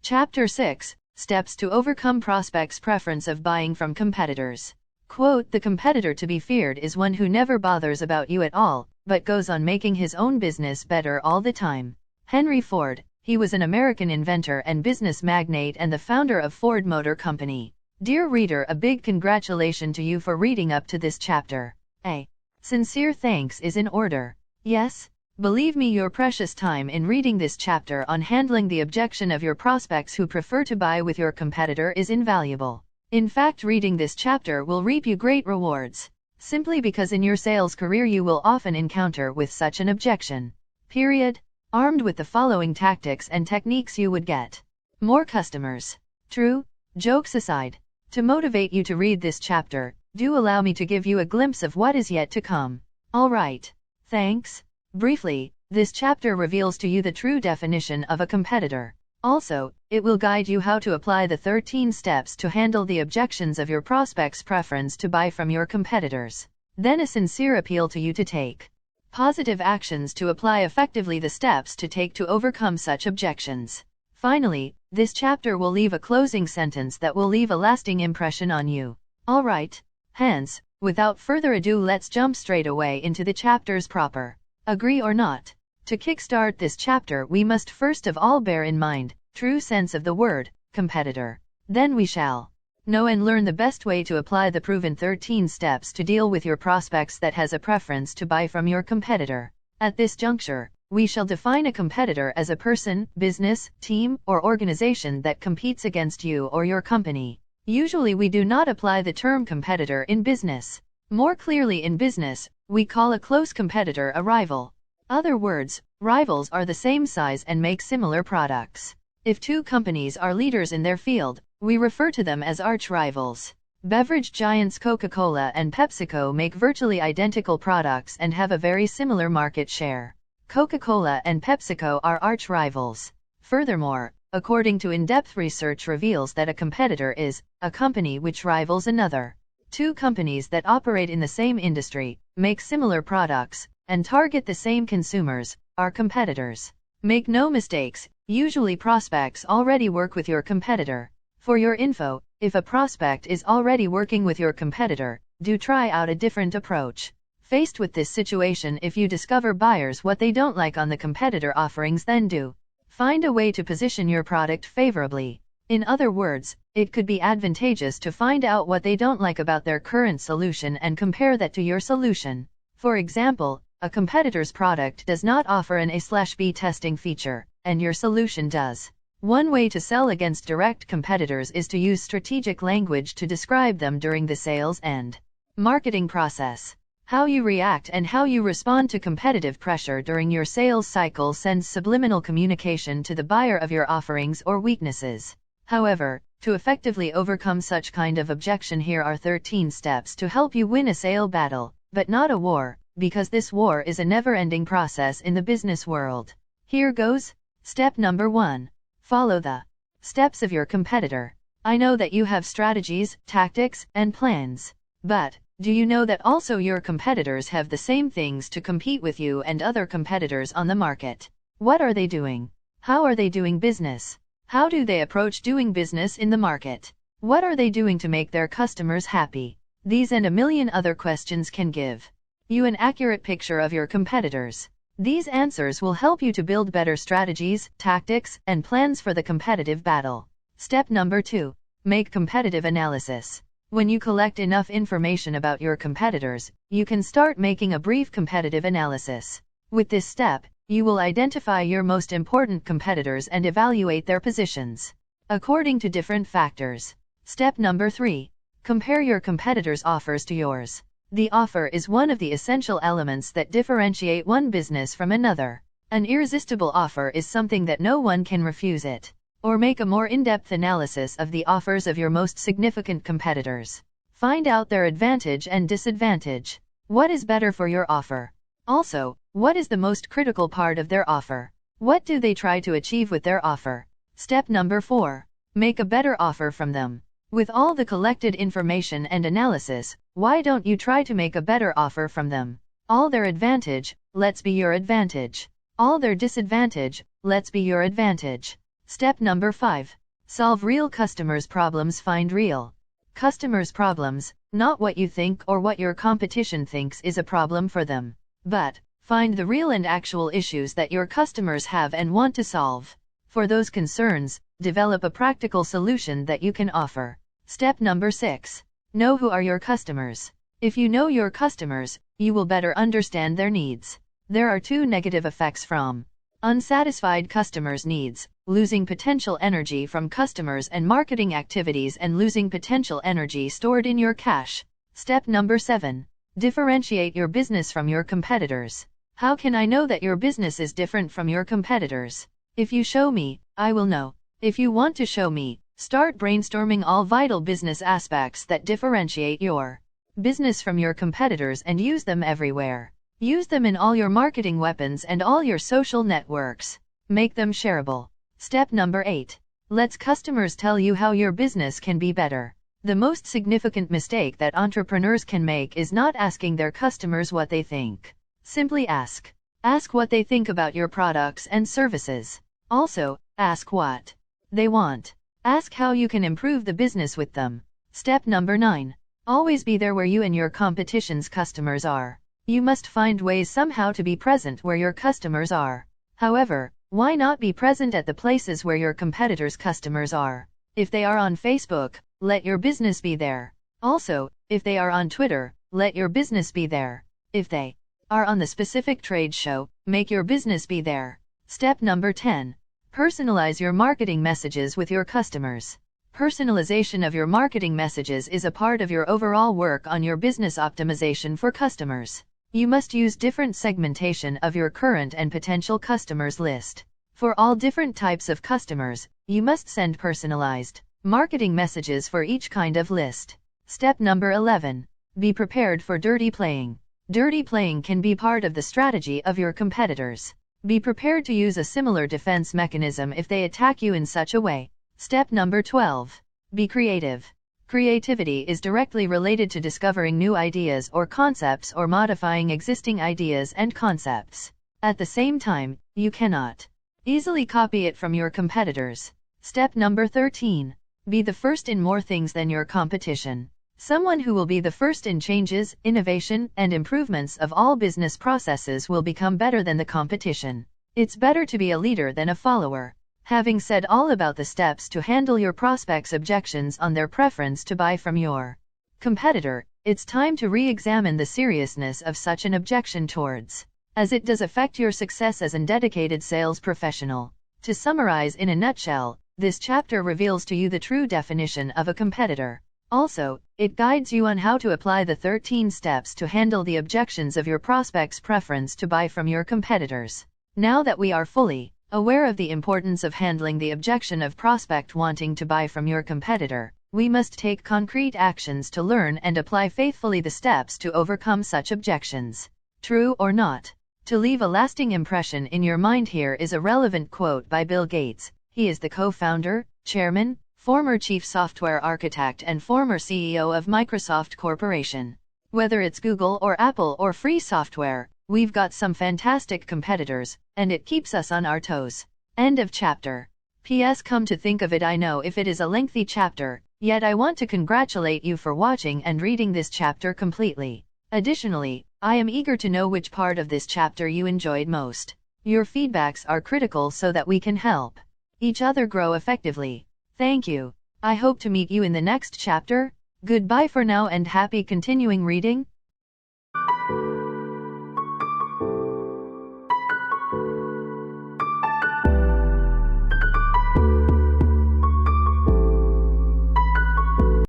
Chapter 6, Steps to Overcome Prospects' Preference of Buying from Competitors. Quote, "The competitor to be feared is one who never bothers about you at all, but goes on making his own business better all the time." Henry Ford. He was an American inventor and business magnate and the founder of Ford Motor Company. Dear reader, a big congratulations to you for reading up to this chapter. A sincere thanks is in order. Yes? Believe me, your precious time in reading this chapter on handling the objection of your prospects who prefer to buy with your competitor is invaluable. In fact, reading this chapter will reap you great rewards, simply because in your sales career you will often encounter with such an objection. Period. Armed with the following tactics and techniques, you would get more customers. True? Jokes aside, to motivate you to read this chapter, do allow me to give you a glimpse of what is yet to come. Alright. Thanks. Briefly, this chapter reveals to you the true definition of a competitor. Also, it will guide you how to apply the 13 steps to handle the objections of your prospects' preference to buy from your competitors. Then a sincere appeal to you to take positive actions to apply effectively the steps to take to overcome such objections. Finally, this chapter will leave a closing sentence that will leave a lasting impression on you. Alright, hence, without further ado, let's jump straight away into the chapters proper. Agree or not? To kickstart this chapter, we must first of all bear in mind true sense of the word competitor. Then we shall know and learn the best way to apply the proven 13 steps to deal with your prospects that has a preference to buy from your competitor. At this juncture, we shall define a competitor as a person, business, team, or organization that competes against you or your company. Usually we do not apply the term competitor in business. More clearly, in business, we call a close competitor a rival. Other words, rivals are the same size and make similar products. If two companies are leaders in their field, we refer to them as arch rivals. Beverage giants Coca-Cola and PepsiCo make virtually identical products and have a very similar market share. Coca-Cola and PepsiCo are arch rivals. Furthermore, according to in-depth research reveals that a competitor is a company which rivals another. Two companies that operate in the same industry, make similar products, and target the same consumers, are competitors. Make no mistakes, usually prospects already work with your competitor. For your info, if a prospect is already working with your competitor, do try out a different approach. Faced with this situation, if you discover buyers what they don't like on the competitor offerings, then do find a way to position your product favorably. In other words, it could be advantageous to find out what they don't like about their current solution and compare that to your solution. For example, a competitor's product does not offer an A/B testing feature, and your solution does. One way to sell against direct competitors is to use strategic language to describe them during the sales and marketing process. How you react and how you respond to competitive pressure during your sales cycle sends subliminal communication to the buyer of your offerings or weaknesses. However, to effectively overcome such kind of objection, here are 13 steps to help you win a sale battle, but not a war, because this war is a never-ending process in the business world. Here goes. Step number 1. Follow the steps of your competitor. I know that you have strategies, tactics, and plans. But, do you know that also your competitors have the same things to compete with you and other competitors on the market? What are they doing? How are they doing business? How do they approach doing business in the market? What are they doing to make their customers happy? These and a million other questions can give you an accurate picture of your competitors. These answers will help you to build better strategies, tactics, and plans for the competitive battle. Step number 2. Make competitive analysis. When you collect enough information about your competitors, you can start making a brief competitive analysis. With this step, you will identify your most important competitors and evaluate their positions according to different factors. Step number 3. Compare your competitors' offers to yours. The offer is one of the essential elements that differentiate one business from another. An irresistible offer is something that no one can refuse it. Or make a more in-depth analysis of the offers of your most significant competitors. Find out their advantage and disadvantage. What is better for your offer? Also, what is the most critical part of their offer? What do they try to achieve with their offer? Step number 4. Make a better offer from them. With all the collected information and analysis, why don't you try to make a better offer from them? All their advantage, let's be your advantage. All their disadvantage, let's be your advantage. Step number 5. Solve real customers' problems. Find real customers' problems, not what you think or what your competition thinks is a problem for them, but find the real and actual issues that your customers have and want to solve. For those concerns, develop a practical solution that you can offer. Step number 6. Know who are your customers. If you know your customers, you will better understand their needs. There are 2 negative effects from unsatisfied customers' needs: losing potential energy from customers and marketing activities, and losing potential energy stored in your cash. Step number 7. Differentiate your business from your competitors. How can I know that your business is different from your competitors? If you show me, I will know. If you want to show me, start brainstorming all vital business aspects that differentiate your business from your competitors and use them everywhere. Use them in all your marketing weapons and all your social networks. Make them shareable. Step number 8. Let customers tell you how your business can be better. The most significant mistake that entrepreneurs can make is not asking their customers what they think. Simply ask. Ask what they think about your products and services. Also, ask what they want. Ask how you can improve the business with them. Step number 9. Always be there where you and your competition's customers are. You must find ways somehow to be present where your customers are. However, why not be present at the places where your competitors' customers are? If they are on Facebook, let your business be there. Also, if they are on Twitter, let your business be there. If they are on the specific trade show, make your business be there. Step number 10. Personalize your marketing messages with your customers. Personalization of your marketing messages is a part of your overall work on your business optimization for customers. You must use different segmentation of your current and potential customers list. For all different types of customers, you must send personalized marketing messages for each kind of list. Step number 11. Be prepared for dirty playing. Dirty playing can be part of the strategy of your competitors. Be prepared to use a similar defense mechanism if they attack you in such a way. Step number 12. Be creative. Creativity is directly related to discovering new ideas or concepts or modifying existing ideas and concepts. At the same time, you cannot easily copy it from your competitors. Step number 13. Be the first in more things than your competition. Someone who will be the first in changes, innovation, and improvements of all business processes will become better than the competition. It's better to be a leader than a follower. Having said all about the steps to handle your prospects' objections on their preference to buy from your competitor, it's time to re-examine the seriousness of such an objection towards, as it does affect your success as a dedicated sales professional. To summarize in a nutshell, this chapter reveals to you the true definition of a competitor. Also, it guides you on how to apply the 13 steps to handle the objections of your prospect's preference to buy from your competitors. Now that we are fully aware of the importance of handling the objection of prospect wanting to buy from your competitor, we must take concrete actions to learn and apply faithfully the steps to overcome such objections. True or not? To leave a lasting impression in your mind, here is a relevant quote by Bill Gates. He is the co-founder, chairman, former chief software architect and former CEO of Microsoft Corporation. Whether it's Google or Apple or free software, we've got some fantastic competitors, and it keeps us on our toes. End of chapter. P.S. Come to think of it, I know if it is a lengthy chapter, yet I want to congratulate you for watching and reading this chapter completely. Additionally, I am eager to know which part of this chapter you enjoyed most. Your feedbacks are critical so that we can help each other grow effectively. Thank you. I hope to meet you in the next chapter. Goodbye for now and happy continuing reading.